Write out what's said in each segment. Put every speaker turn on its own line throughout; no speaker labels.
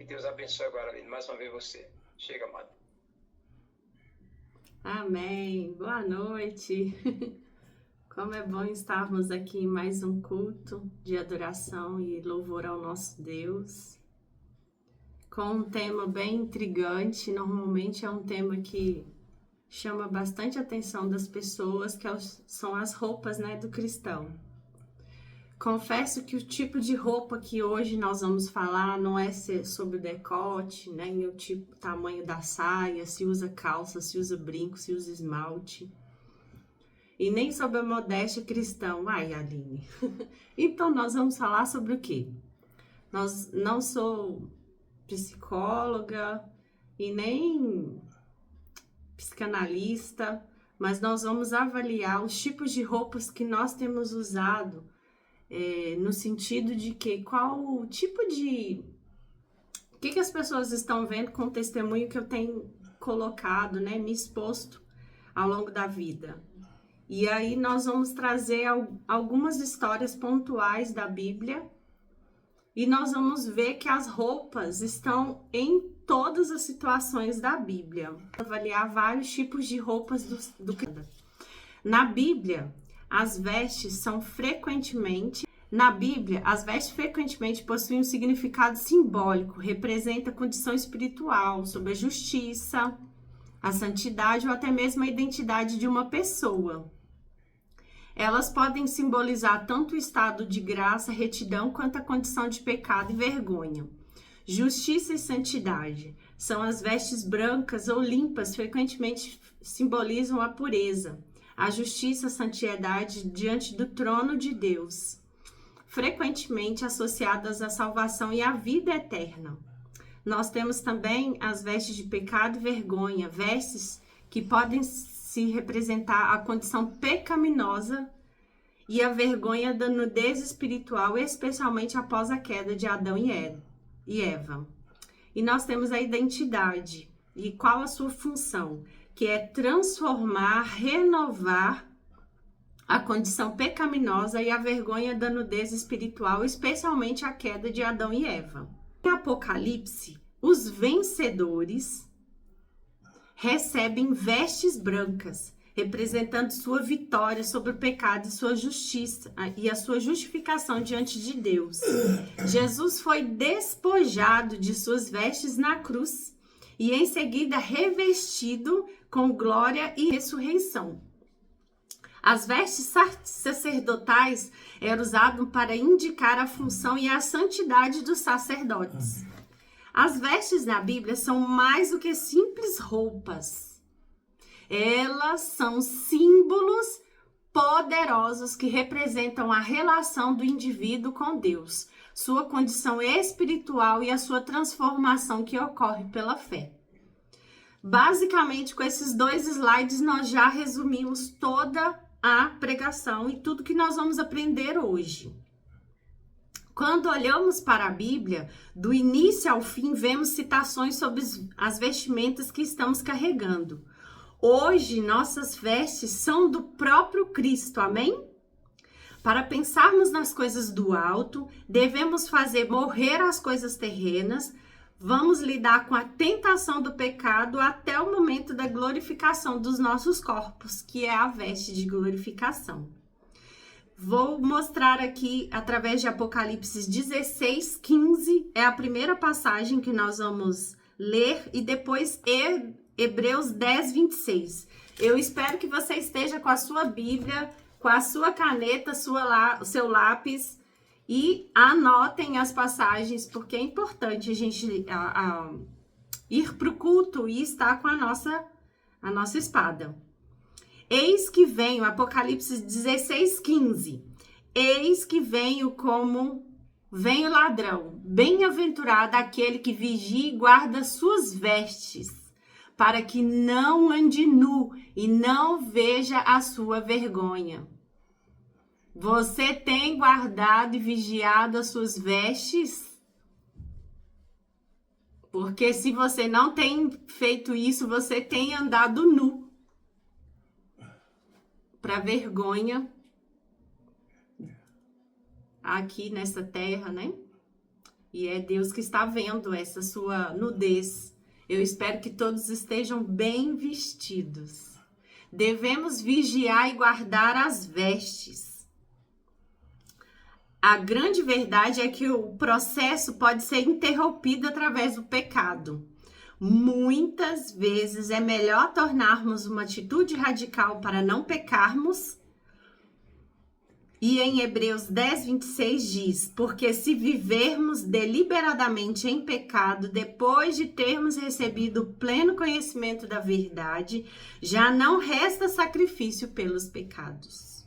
Deus abençoe agora, Aline, mais uma vez você. Chega, amado.
Amém. Boa noite. Como é bom estarmos aqui em mais um culto de adoração e louvor ao nosso Deus. Com um tema bem intrigante, normalmente é um tema que chama bastante a atenção das pessoas, que são as roupas, do cristão. Confesso que o tipo de roupa que hoje nós vamos falar não é sobre o decote, nem o tipo, tamanho da saia, se usa calça, se usa brinco, se usa esmalte. E nem sobre a modéstia cristã. Ai, Aline. Então nós vamos falar sobre o quê? Nós não sou psicóloga e nem psicanalista, mas nós vamos avaliar os tipos de roupas que nós temos usado, no sentido de que qual o tipo de... O que as pessoas estão vendo com o testemunho que eu tenho colocado, me exposto ao longo da vida. E aí nós vamos trazer algumas histórias pontuais da Bíblia e nós vamos ver que as roupas estão em todas as situações da Bíblia. Avaliar vários tipos de roupas do Na Bíblia, as vestes frequentemente possuem um significado simbólico, representa a condição espiritual, sobre a justiça, a santidade ou até mesmo a identidade de uma pessoa. Elas podem simbolizar tanto o estado de graça, retidão, quanto a condição de pecado e vergonha. Justiça e santidade são as vestes brancas ou limpas, frequentemente simbolizam a pureza, a justiça, a santidade diante do trono de Deus, frequentemente associadas à salvação e à vida eterna. Nós temos também as vestes de pecado e vergonha, vestes que podem se representar a condição pecaminosa e a vergonha da nudez espiritual, especialmente após a queda de Adão e Eva. E nós temos a identidade e qual a sua função, que é transformar, renovar a condição pecaminosa e a vergonha da nudez espiritual, especialmente a queda de Adão e Eva. Em Apocalipse, os vencedores recebem vestes brancas, representando sua vitória sobre o pecado e sua justiça e a sua justificação diante de Deus. Jesus foi despojado de suas vestes na cruz e em seguida revestido com glória e ressurreição. As vestes sacerdotais eram usadas para indicar a função e a santidade dos sacerdotes. As vestes na Bíblia são mais do que simples roupas. Elas são símbolos poderosos que representam a relação do indivíduo com Deus, sua condição espiritual e a sua transformação que ocorre pela fé. Basicamente, com esses 2 slides, nós já resumimos toda a pregação e tudo que nós vamos aprender hoje. Quando olhamos para a Bíblia, do início ao fim, vemos citações sobre as vestimentas que estamos carregando. Hoje, nossas vestes são do próprio Cristo, amém? Para pensarmos nas coisas do alto, devemos fazer morrer as coisas terrenas, vamos lidar com a tentação do pecado até o momento da glorificação dos nossos corpos, que é a veste de glorificação. Vou mostrar aqui, através de Apocalipse 16:15, é a primeira passagem que nós vamos ler, e depois Hebreus 10:26. Eu espero que você esteja com a sua Bíblia, com a sua caneta, o seu lápis, e anotem as passagens, porque é importante a gente ir para o culto e estar com a nossa espada. Eis que venho, Apocalipse 16:15. Eis que venho como vem o ladrão. Bem-aventurado aquele que vigia e guarda suas vestes, para que não ande nu e não veja a sua vergonha. Você tem guardado e vigiado as suas vestes? Porque se você não tem feito isso, você tem andado nu, para vergonha aqui nessa terra, E é Deus que está vendo essa sua nudez. Eu espero que todos estejam bem vestidos. Devemos vigiar e guardar as vestes. A grande verdade é que o processo pode ser interrompido através do pecado. Muitas vezes é melhor tornarmos uma atitude radical para não pecarmos. E em Hebreus 10, 26 diz: porque se vivermos deliberadamente em pecado, depois de termos recebido o pleno conhecimento da verdade, já não resta sacrifício pelos pecados.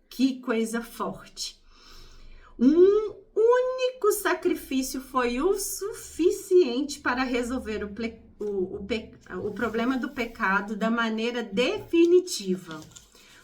Que coisa forte! Um único sacrifício foi o suficiente para resolver o problema do pecado da maneira definitiva.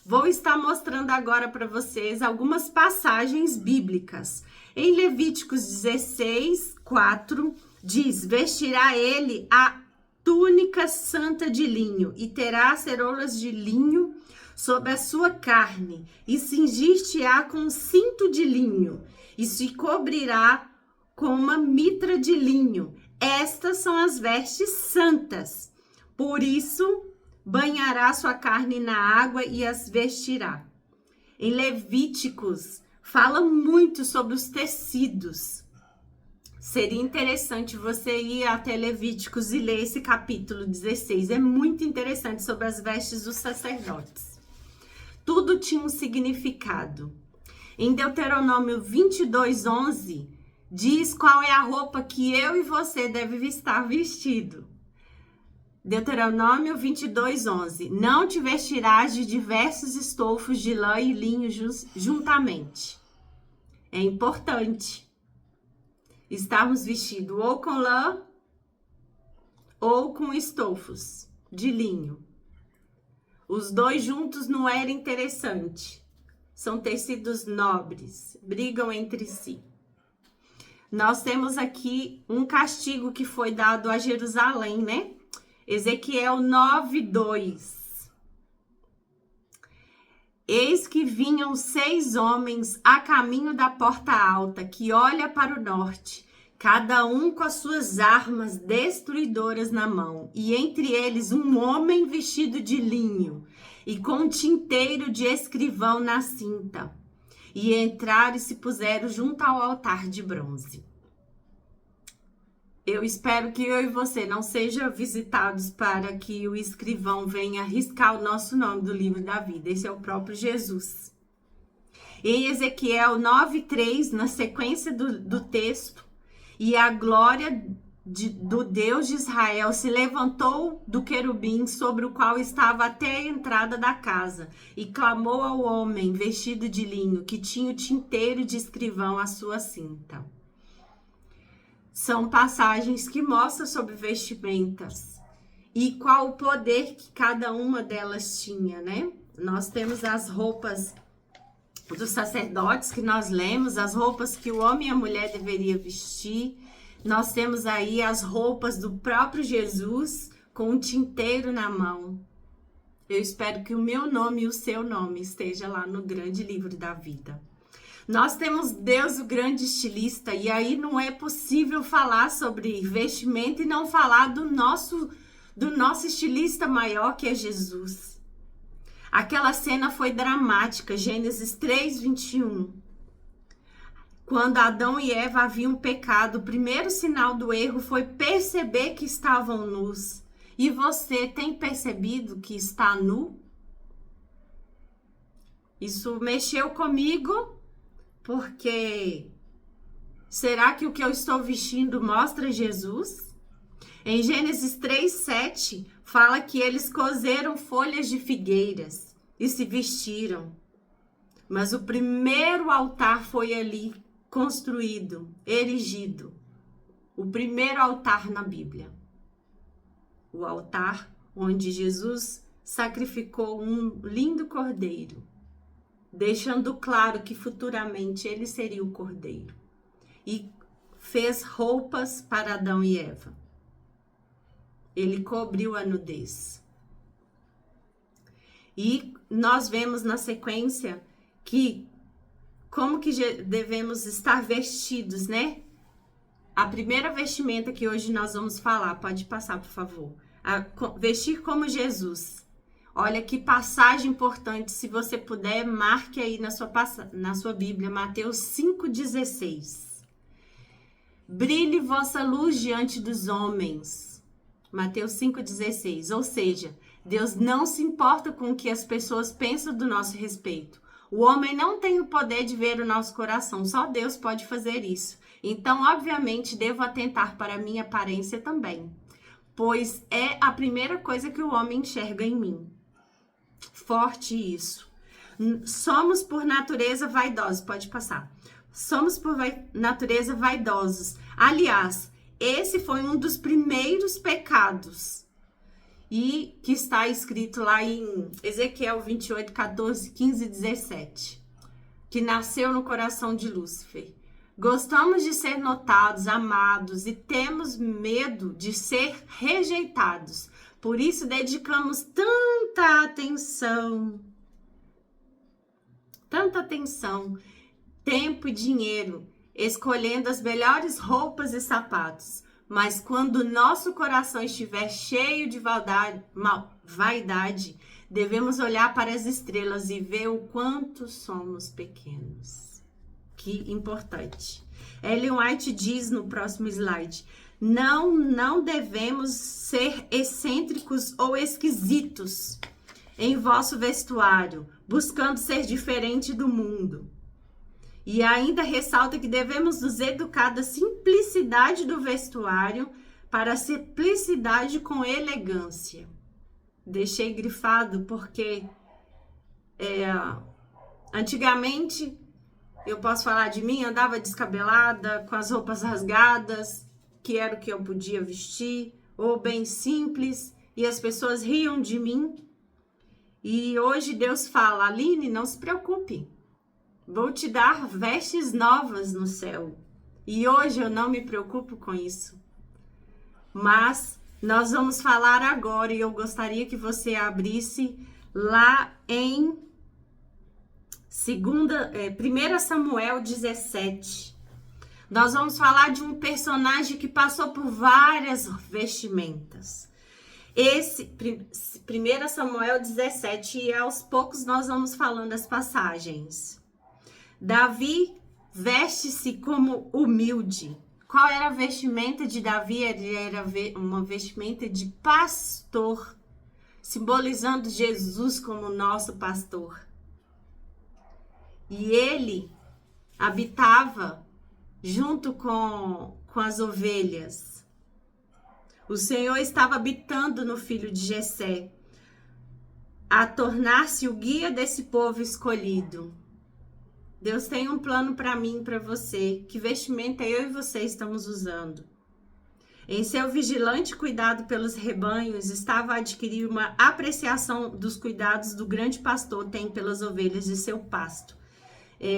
Vou estar mostrando agora para vocês algumas passagens bíblicas. Em Levíticos 16, 4, diz: vestirá ele a túnica santa de linho e terá ceroulas de linho sobre a sua carne e cingir-te-á com um cinto de linho e se cobrirá com uma mitra de linho. Estas são as vestes santas. Por isso banhará sua carne na água e as vestirá. Em Levíticos, fala muito sobre os tecidos. Seria interessante você ir até Levíticos e ler esse capítulo 16. É muito interessante sobre as vestes dos sacerdotes. Tudo tinha um significado. Em Deuteronômio 22, 11, diz qual é a roupa que eu e você deve estar vestido. Deuteronômio 22, 11. Não te vestirás de diversos estofos de lã e linho juntamente. É importante estarmos vestidos ou com lã ou com estofos de linho. Os dois juntos não era interessante. São tecidos nobres, brigam entre si. Nós temos aqui um castigo que foi dado a Jerusalém, né? Ezequiel 9:2. Eis que vinham 6 homens a caminho da porta alta, que olha para o norte, cada um com as suas armas destruidoras na mão, e entre eles um homem vestido de linho e com um tinteiro de escrivão na cinta. E entraram e se puseram junto ao altar de bronze. Eu espero que eu e você não sejam visitados para que o escrivão venha arriscar o nosso nome do livro da vida. Esse é o próprio Jesus. Em Ezequiel 9:3, na sequência do texto, e a glória do Deus de Israel se levantou do querubim sobre o qual estava até a entrada da casa e clamou ao homem vestido de linho que tinha o tinteiro de escrivão à sua cinta. São passagens que mostram sobre vestimentas e qual o poder que cada uma delas tinha, né? Nós temos as roupas dos sacerdotes que nós lemos, as roupas que o homem e a mulher deveriam vestir. Nós temos aí as roupas do próprio Jesus com um tinteiro na mão. Eu espero que o meu nome e o seu nome esteja lá no grande livro da vida. Nós temos Deus, o grande estilista, e aí não é possível falar sobre vestimenta e não falar do nosso estilista maior, que é Jesus. Aquela cena foi dramática, Gênesis 3:21. Quando Adão e Eva haviam pecado, o primeiro sinal do erro foi perceber que estavam nus. E você tem percebido que está nu? Isso mexeu comigo, porque será que o que eu estou vestindo mostra Jesus? Em Gênesis 3:7, fala que eles coseram folhas de figueiras e se vestiram. Mas o primeiro altar foi ali construído, erigido. O primeiro altar na Bíblia. O altar onde Jesus sacrificou um lindo cordeiro, deixando claro que futuramente ele seria o cordeiro. E fez roupas para Adão e Eva. Ele cobriu a nudez. E nós vemos na sequência que como que devemos estar vestidos, né? A primeira vestimenta que hoje nós vamos falar, pode passar, por favor. Vestir como Jesus. Olha que passagem importante, se você puder, marque aí na sua Bíblia, Mateus 5,16. Brilhe vossa luz diante dos homens. Mateus 5,16. Ou seja, Deus não se importa com o que as pessoas pensam do nosso respeito. O homem não tem o poder de ver o nosso coração, só Deus pode fazer isso. Então, obviamente, devo atentar para a minha aparência também, pois é a primeira coisa que o homem enxerga em mim. Forte isso. Somos por natureza vaidosos. Pode passar. Somos por natureza vaidosos. Aliás, esse foi um dos primeiros pecados. E que está escrito lá em Ezequiel 28, 14, 15 e 17. Que nasceu no coração de Lúcifer. Gostamos de ser notados, amados e temos medo de ser rejeitados. Por isso dedicamos tanta atenção, tempo e dinheiro, escolhendo as melhores roupas e sapatos. Mas quando nosso coração estiver cheio de vaidade, devemos olhar para as estrelas e ver o quanto somos pequenos. Que importante. Ellen White diz no próximo slide: não devemos ser excêntricos ou esquisitos em vosso vestuário, buscando ser diferente do mundo. E ainda ressalta que devemos nos educar da simplicidade do vestuário para a simplicidade com elegância. Deixei grifado porque antigamente, eu posso falar de mim, andava descabelada, com as roupas rasgadas, que era o que eu podia vestir, ou bem simples, e as pessoas riam de mim. E hoje Deus fala: Aline, não se preocupe, vou te dar vestes novas no céu. E hoje eu não me preocupo com isso. Mas nós vamos falar agora, e eu gostaria que você abrisse lá em 1 Samuel 17. Nós vamos falar de um personagem que passou por várias vestimentas. Esse 1 Samuel 17, e aos poucos nós vamos falando as passagens. Davi veste-se como humilde. Qual era a vestimenta de Davi? Era uma vestimenta de pastor, simbolizando Jesus como nosso pastor. E ele habitava junto com as ovelhas. O Senhor estava habitando no filho de Jessé, a tornar-se o guia desse povo escolhido. Deus tem um plano para mim e para você. Que vestimenta eu e você estamos usando? Em seu vigilante cuidado pelos rebanhos, estava a adquirir uma apreciação dos cuidados do grande pastor tem pelas ovelhas de seu pasto.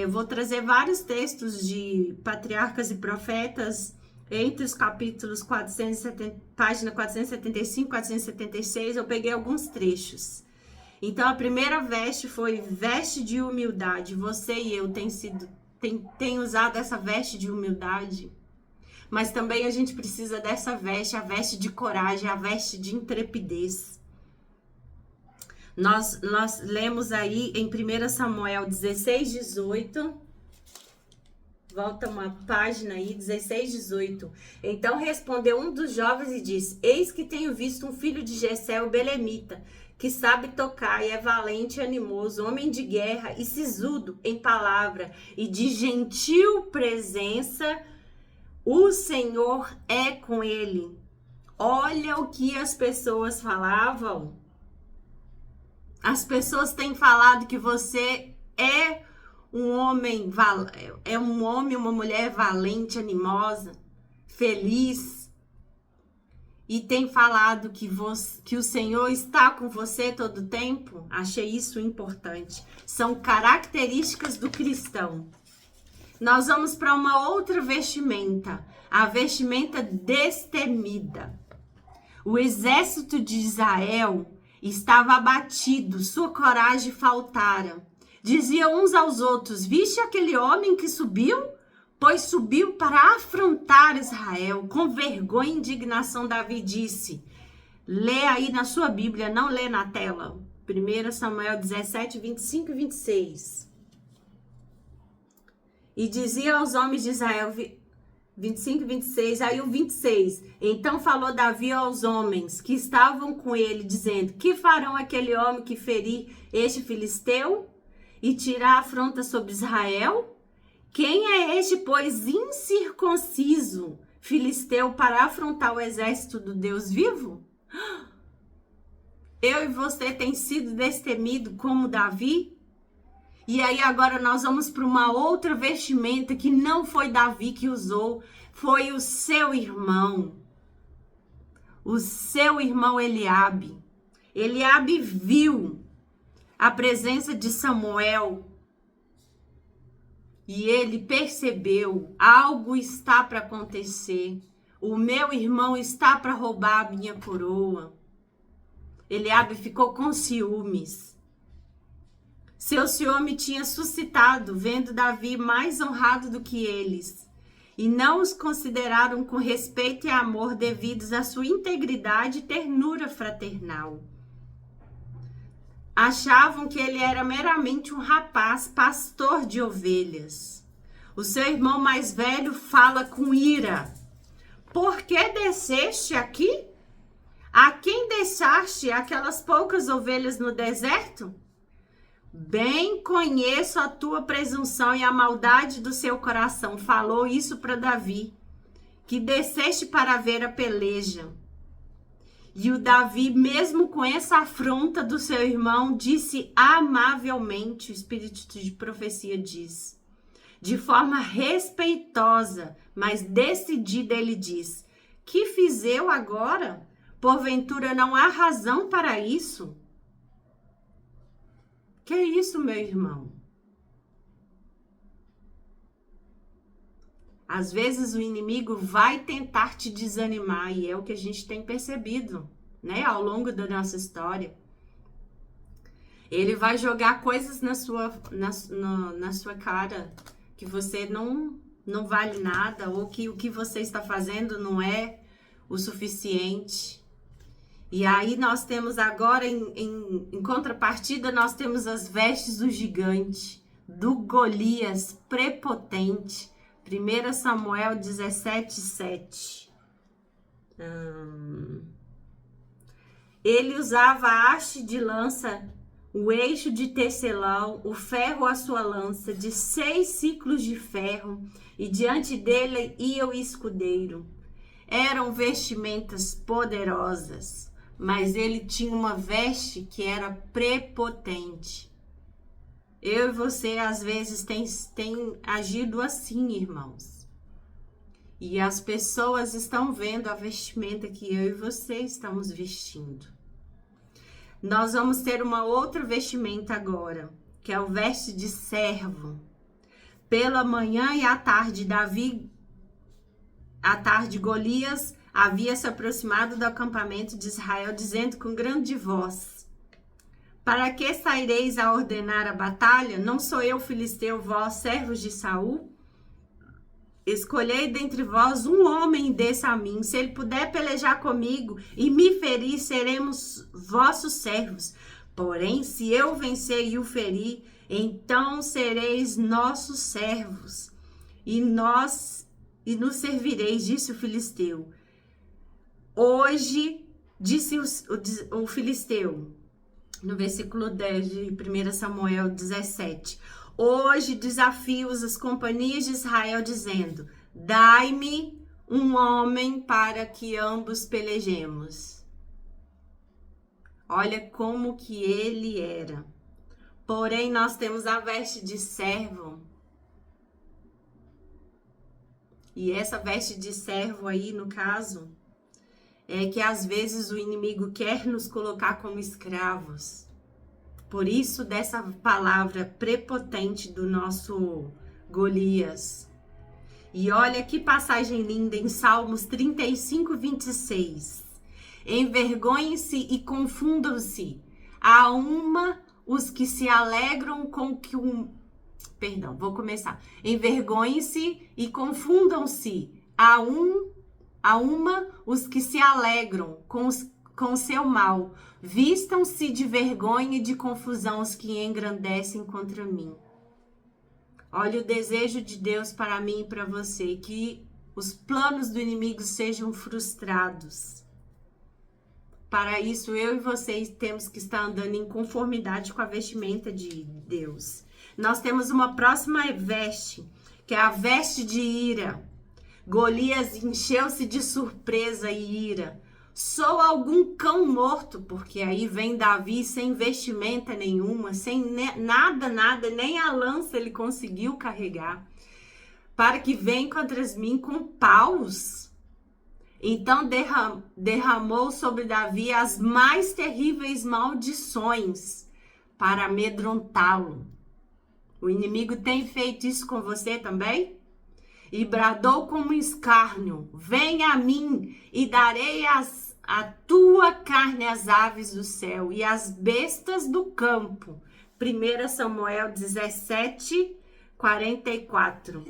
Vou trazer vários textos de Patriarcas e Profetas, entre os capítulos 470, página 475, 476, eu peguei alguns trechos. Então, a primeira veste foi veste de humildade. Você e eu tem usado essa veste de humildade, mas também a gente precisa dessa veste, a veste de coragem, a veste de intrepidez. Nós lemos aí em 1 Samuel 16, 18. Volta uma página aí, 16, 18. Então respondeu um dos jovens e disse: Eis que tenho visto um filho de Jessé, o belemita, que sabe tocar e é valente e animoso, homem de guerra e sisudo em palavra e de gentil presença. O Senhor é com ele. Olha o que as pessoas falavam. As pessoas têm falado que você é um homem, uma mulher valente, animosa, feliz. E tem falado que o Senhor está com você todo o tempo. Achei isso importante. São características do cristão. Nós vamos para uma outra vestimenta. A vestimenta destemida. O exército de Israel estava abatido, sua coragem faltara. Diziam uns aos outros: viste aquele homem que subiu? pois subiu para afrontar Israel. Com vergonha e indignação, Davi disse, lê aí na sua Bíblia, não lê na tela, 1 Samuel 17, 25 e 26. E dizia aos homens de Israel, 25 e 26, aí o 26. Então falou Davi aos homens que estavam com ele, dizendo, que farão aquele homem que ferir este filisteu e tirar a afronta sobre Israel? Quem é este, pois, incircunciso filisteu para afrontar o exército do Deus vivo? Eu e você tem sido destemido como Davi? E aí agora nós vamos para uma outra vestimenta que não foi Davi que usou, foi o seu irmão. O seu irmão Eliabe. Eliabe viu a presença de Samuel e ele percebeu, algo está para acontecer. O meu irmão está para roubar a minha coroa. Eliabe ficou com ciúmes. Seu ciúme tinha suscitado, vendo Davi mais honrado do que eles, e não os consideraram com respeito e amor devidos à sua integridade e ternura fraternal. Achavam que ele era meramente um rapaz, pastor de ovelhas. O seu irmão mais velho fala com ira. Por que desceste aqui? A quem deixaste aquelas poucas ovelhas no deserto? Bem conheço a tua presunção e a maldade do seu coração. Falou isso para Davi, que desceste para ver a peleja. E o Davi, mesmo com essa afronta do seu irmão, disse amavelmente, o espírito de profecia diz, de forma respeitosa, mas decidida, ele diz, que fiz eu agora? Porventura não há razão para isso? Que é isso, meu irmão? Às vezes o inimigo vai tentar te desanimar e é o que a gente tem percebido, né, ao longo da nossa história. Ele vai jogar coisas na sua cara que você não vale nada ou que o que você está fazendo não é o suficiente. E aí nós temos agora, em contrapartida, nós temos as vestes do gigante, do Golias prepotente. 1 Samuel 17, 7. Ele usava a haste de lança, o eixo de tecelão, o ferro à sua lança, de 6 ciclos de ferro, e diante dele ia o escudeiro. Eram vestimentas poderosas, mas ele tinha uma veste que era prepotente. Eu e você, às vezes, tem agido assim, irmãos. E as pessoas estão vendo a vestimenta que eu e você estamos vestindo. Nós vamos ter uma outra vestimenta agora, que é o veste de servo. Pela manhã e à tarde, Golias havia se aproximado do acampamento de Israel, dizendo com grande voz, para que saireis a ordenar a batalha? Não sou eu, filisteu, vós, servos de Saul? Escolhei dentre vós um homem e desça a mim. Se ele puder pelejar comigo e me ferir, seremos vossos servos. Porém, se eu vencer e o ferir, então sereis nossos servos. E nos servireis, disse o filisteu. Hoje, disse o filisteu, no versículo 10 de 1 Samuel 17. Hoje desafio as companhias de Israel, dizendo, dai-me um homem para que ambos pelejemos. Olha como que ele era. Porém, nós temos a veste de servo. E essa veste de servo aí, no caso, é que às vezes o inimigo quer nos colocar como escravos. Por isso, dessa palavra prepotente do nosso Golias. E olha que passagem linda em Salmos 35, 26. Envergonhem-se e confundam-se. Há uma os que se alegram com Perdão, vou começar. Envergonhem-se e confundam-se a uma os que se alegram com o seu mal. Vistam-se de vergonha e de confusão os que engrandecem contra mim. Olha o desejo de Deus para mim e para você, que os planos do inimigo sejam frustrados. Para isso, eu e vocês temos que estar andando em conformidade com a vestimenta de Deus. Nós temos uma próxima veste, que é a veste de ira. Golias encheu-se de surpresa e ira. Sou algum cão morto, porque aí vem Davi sem vestimenta nenhuma, sem nada, nem a lança ele conseguiu carregar, para que venha contra mim com paus. Então derramou sobre Davi as mais terríveis maldições para amedrontá-lo. O inimigo tem feito isso com você também? E bradou como escárnio: venha a mim e darei a tua carne às aves do céu e às bestas do campo. 1 Samuel 17, 44.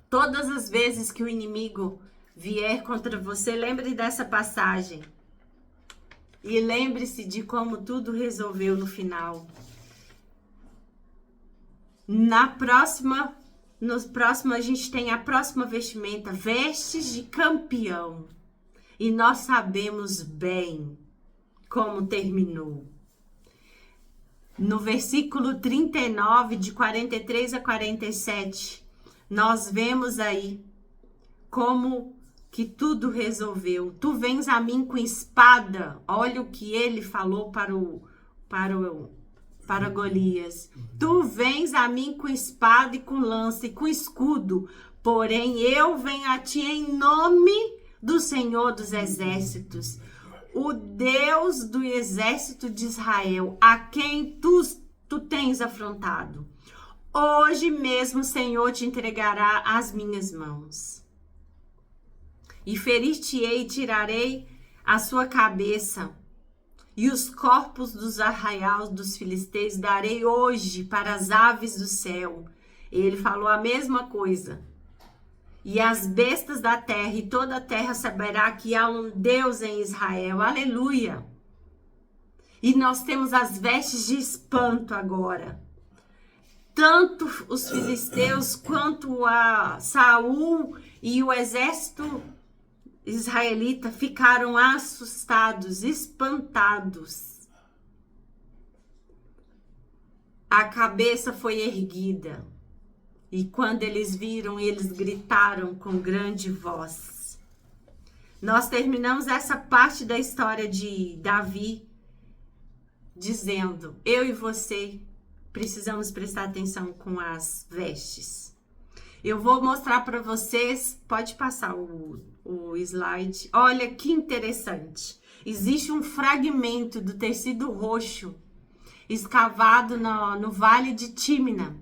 Todas as vezes que o inimigo vier contra você, lembre dessa passagem. E lembre-se de como tudo resolveu no final. Nos próximos a gente tem a próxima vestimenta, vestes de campeão. E nós sabemos bem como terminou. No versículo 39, de 43 a 47, nós vemos aí como que tudo resolveu. Tu vens a mim com espada. Olha o que ele falou para Golias. Tu vens a mim com espada e com lança e com escudo. Porém, eu venho a ti em nome do Senhor dos Exércitos, o Deus do exército de Israel, a quem tu tens afrontado. Hoje mesmo o Senhor te entregará às minhas mãos. E ferir-te-ei e tirarei a sua cabeça, e os corpos dos arraiais dos filisteus darei hoje para as aves do céu. Ele falou a mesma coisa. E as bestas da terra, e toda a terra saberá que há um Deus em Israel. Aleluia! E nós temos as vestes de espanto agora. Tanto os filisteus quanto a Saul e o exército israelita ficaram assustados, espantados. A cabeça foi erguida. E quando eles viram, eles gritaram com grande voz. Nós terminamos essa parte da história de Davi dizendo: eu e você precisamos prestar atenção com as vestes. Eu vou mostrar para vocês, pode passar o slide. Olha que interessante. Existe um fragmento do tecido roxo escavado no Vale de Tímina.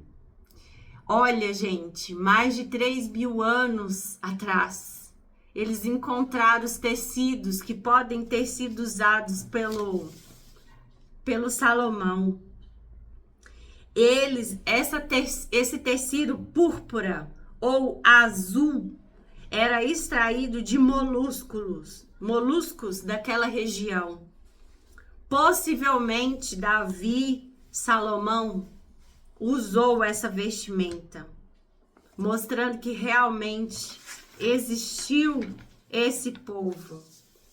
Olha, gente, mais de 3.000 anos atrás, eles encontraram os tecidos que podem ter sido usados pelo Salomão. Esse tecido púrpura ou azul era extraído de moluscos daquela região. Possivelmente Davi, Salomão, usou essa vestimenta, mostrando que realmente existiu esse povo.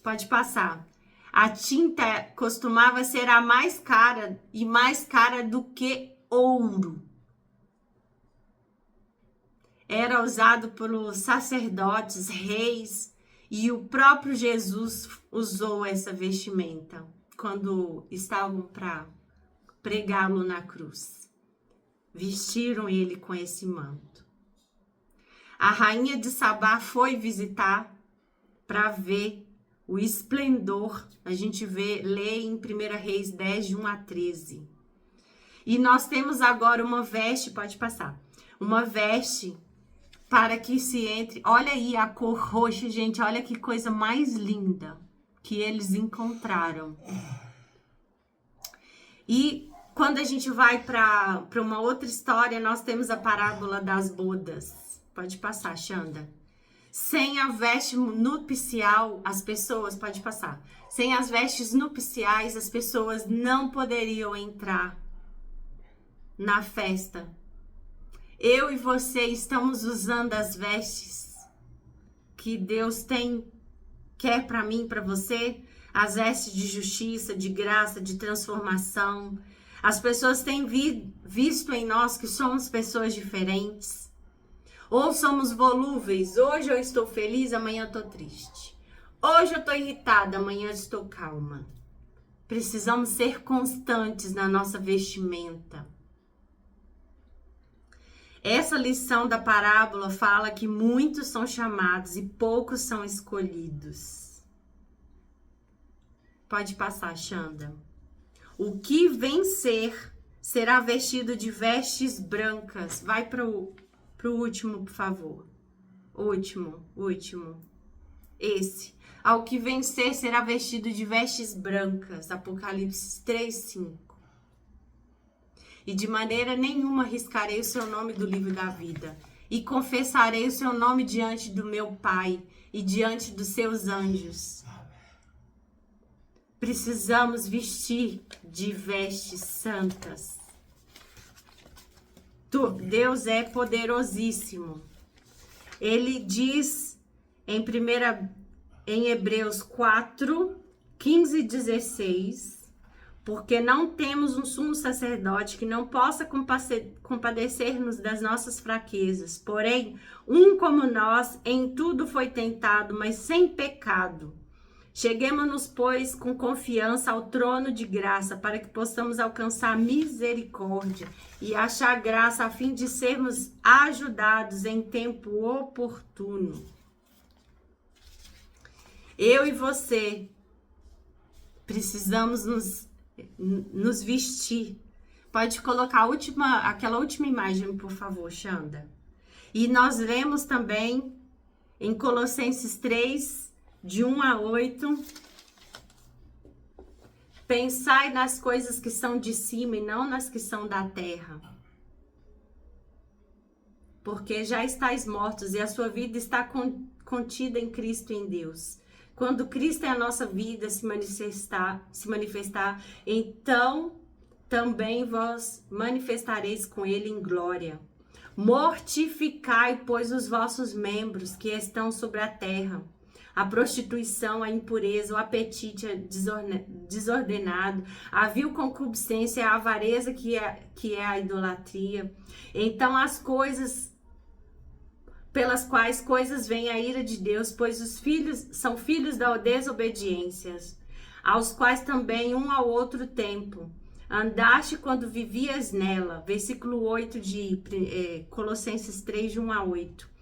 Pode passar. A tinta costumava ser a mais cara e mais cara do que ouro. Era usado pelos sacerdotes, reis, e o próprio Jesus usou essa vestimenta quando estavam para pregá-lo na cruz. Vestiram ele com esse manto. A rainha de Sabá foi visitar para ver o esplendor. A gente lê em 1 Reis 10, de 1 a 13. E nós temos agora uma veste, pode passar, uma veste para que se entre. Olha aí a cor roxa, gente, olha que coisa mais linda que eles encontraram. E Quando a gente vai para uma outra história, nós temos a parábola das bodas. Pode passar, Xanda. Sem a veste nupcial, as pessoas, pode passar. Sem as vestes nupciais, as pessoas não poderiam entrar na festa. Eu e você estamos usando as vestes que Deus quer para mim, para você, as vestes de justiça, de graça, de transformação. As pessoas têm visto em nós que somos pessoas diferentes. Ou somos volúveis. Hoje eu estou feliz, amanhã eu estou triste. Hoje eu estou irritada, amanhã eu estou calma. Precisamos ser constantes na nossa vestimenta. Essa lição da parábola fala que muitos são chamados e poucos são escolhidos. Pode passar, Xanda. O que vencer será vestido de vestes brancas. Vai para o último, por favor. Último. Esse. Ao que vencer será vestido de vestes brancas. Apocalipse 3:5. E de maneira nenhuma riscarei o seu nome do livro da vida. E confessarei o seu nome diante do meu Pai e diante dos seus anjos. Precisamos vestir de vestes santas. Deus é poderosíssimo. Ele diz em Hebreus 4:15 e 16, porque não temos um sumo sacerdote que não possa compadecer-nos das nossas fraquezas, porém, um como nós em tudo foi tentado, mas sem pecado. Cheguemo-nos, pois, com confiança ao trono de graça, para que possamos alcançar misericórdia e achar graça a fim de sermos ajudados em tempo oportuno. Eu e você precisamos nos vestir. Pode colocar aquela última imagem, por favor, Xanda. E nós lemos também em Colossenses 3, de 1 a 8, pensai nas coisas que são de cima e não nas que são da terra. Porque já estáis mortos e a sua vida está contida em Cristo e em Deus. Quando Cristo é a nossa vida se manifestar, então também vós manifestareis com ele em glória. Mortificai, pois, os vossos membros que estão sobre a terra, a prostituição, a impureza, o apetite desordenado, a vil concupiscência, a avareza que é a idolatria. Então as coisas pelas quais coisas vem a ira de Deus, pois os filhos são filhos da desobediência, aos quais também um ao outro tempo andaste quando vivias nela. Versículo 8 de Colossenses 3, de 1 a 8.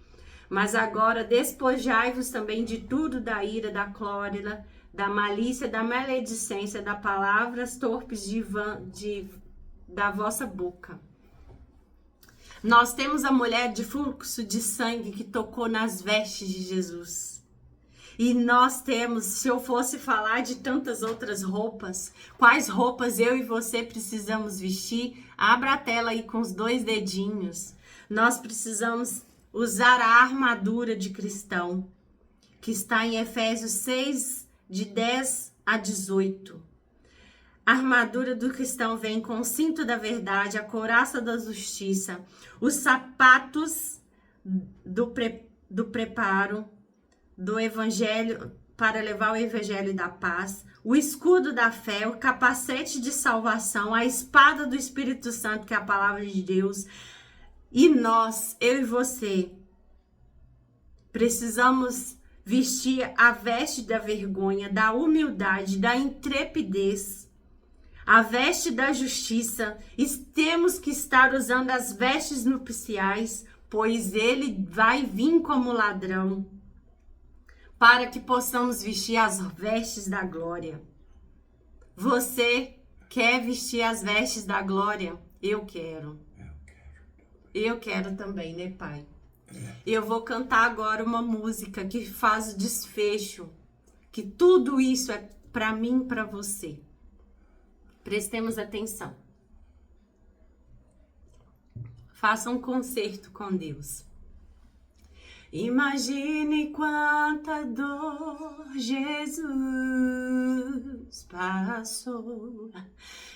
Mas agora despojai-vos também de tudo, da ira, da cólera, da malícia, da maledicência, das palavras torpes da vossa boca. Nós temos a mulher de fluxo de sangue que tocou nas vestes de Jesus. E nós temos, se eu fosse falar de tantas outras roupas, quais roupas eu e você precisamos vestir? Abra a tela aí com os 2 dedinhos. Nós precisamos usar a armadura de cristão, que está em Efésios 6, de 10 a 18. A armadura do cristão vem com o cinto da verdade, a couraça da justiça, os sapatos do preparo do evangelho, para levar o evangelho da paz, o escudo da fé, o capacete de salvação, a espada do Espírito Santo, que é a palavra de Deus. E nós, eu e você, precisamos vestir a veste da vergonha, da humildade, da intrepidez, a veste da justiça. E temos que estar usando as vestes nupciais, pois ele vai vir como ladrão, para que possamos vestir as vestes da glória. Você quer vestir as vestes da glória? Eu quero. Eu quero também, né, Pai? Eu vou cantar agora uma música que faz o desfecho, que tudo isso é para mim e para você. Prestemos atenção. Faça um concerto com Deus. Imagine quanta dor Jesus passou.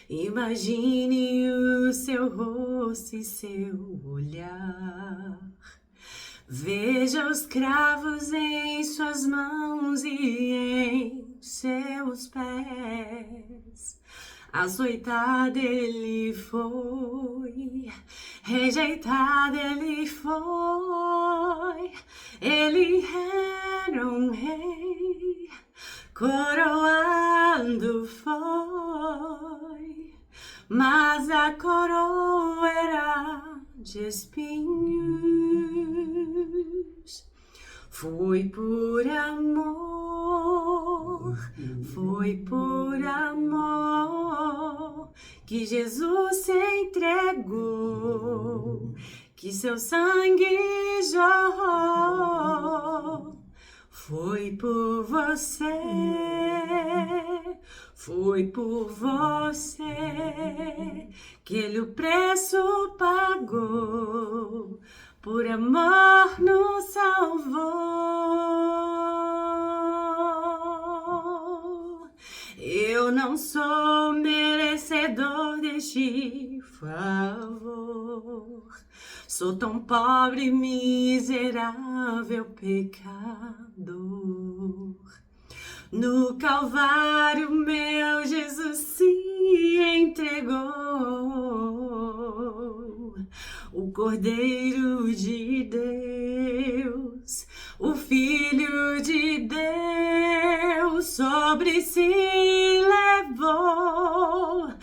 Imagine o seu rosto e seu olhar. Veja os cravos em suas mãos e em seus pés. Açoitado ele foi, rejeitado ele foi. Ele era um rei, coroado foi, mas a coroa era de espinhos. Foi por amor, foi por amor que Jesus se entregou, que seu sangue jorrou. Foi por você, foi por você que ele o preço pagou, por amor nos salvou. Eu não sou merecedor deste favor, sou tão pobre, miserável pecador. No Calvário meu Jesus se entregou, o Cordeiro de Deus, o Filho de Deus, sobre si levou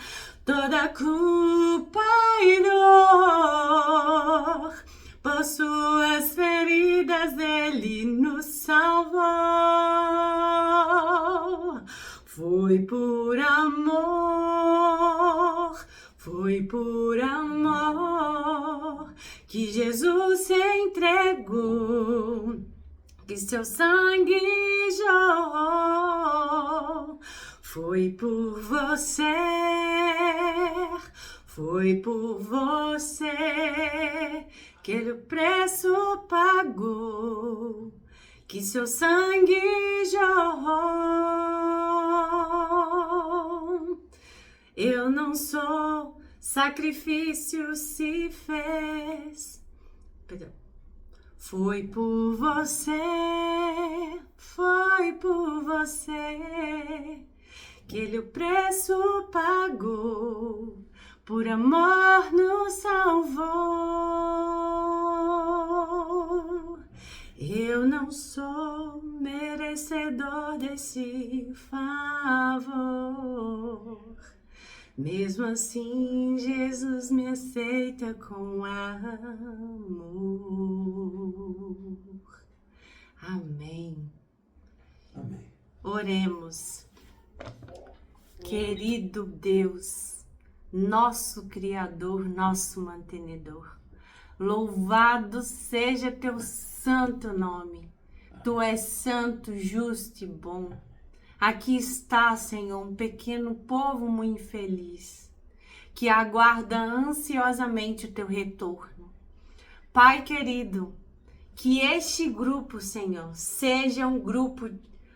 toda a culpa e dor. Por suas feridas ele nos salvou. Foi por amor, foi por amor que Jesus se entregou, que seu sangue jorrou. Foi por você, foi por você que ele o preço pagou, que seu sangue jorrou. Eu não sou, sacrifício se fez. Perdão. Foi por você, foi por você que ele o preço pagou, por amor nos salvou. Eu não sou merecedor desse favor, mesmo assim Jesus me aceita com amor. Amém.
Amém.
Oremos. Querido Deus, nosso Criador, nosso mantenedor, louvado seja teu santo nome. Tu és santo, justo e bom. Aqui está, Senhor, um pequeno povo muito infeliz, que aguarda ansiosamente o teu retorno. Pai querido, que este grupo, Senhor, seja um grupo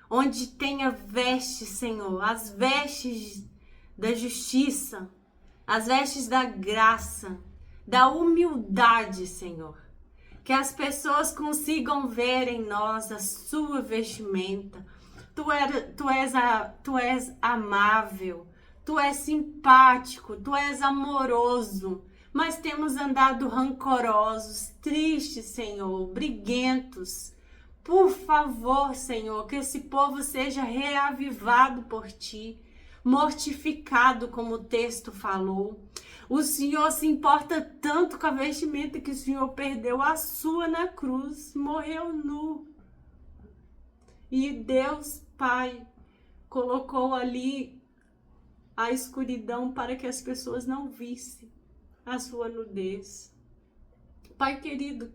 onde tenha vestes, Senhor, as vestes da justiça, as vestes da graça, da humildade, Senhor. Que as pessoas consigam ver em nós a sua vestimenta. Tu és amável, tu és simpático, tu és amoroso, mas temos andado rancorosos, tristes, Senhor, briguentos. Por favor, Senhor, que esse povo seja reavivado por ti, mortificado, como o texto falou. O Senhor se importa tanto com a vestimenta que o Senhor perdeu a sua na cruz, morreu nu. E Deus, Pai, colocou ali a escuridão para que as pessoas não vissem a sua nudez. Pai querido,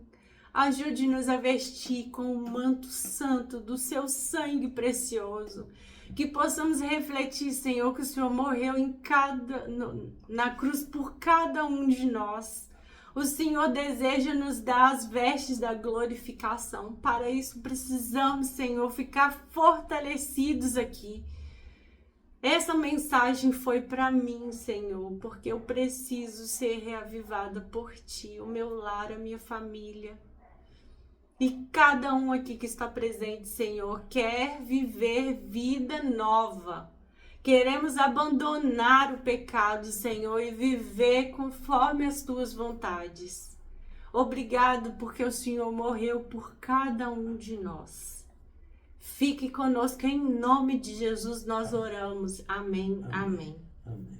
ajude-nos a vestir com o manto santo do seu sangue precioso. Que possamos refletir, Senhor, que o Senhor morreu na cruz por cada um de nós. O Senhor deseja nos dar as vestes da glorificação. Para isso precisamos, Senhor, ficar fortalecidos aqui. Essa mensagem foi para mim, Senhor, porque eu preciso ser reavivada por Ti, o meu lar, a minha família. E cada um aqui que está presente, Senhor, quer viver vida nova. Queremos abandonar o pecado, Senhor, e viver conforme as Tuas vontades. Obrigado porque o Senhor morreu por cada um de nós. Fique conosco, em nome de Jesus nós oramos. Amém, amém.
Amém.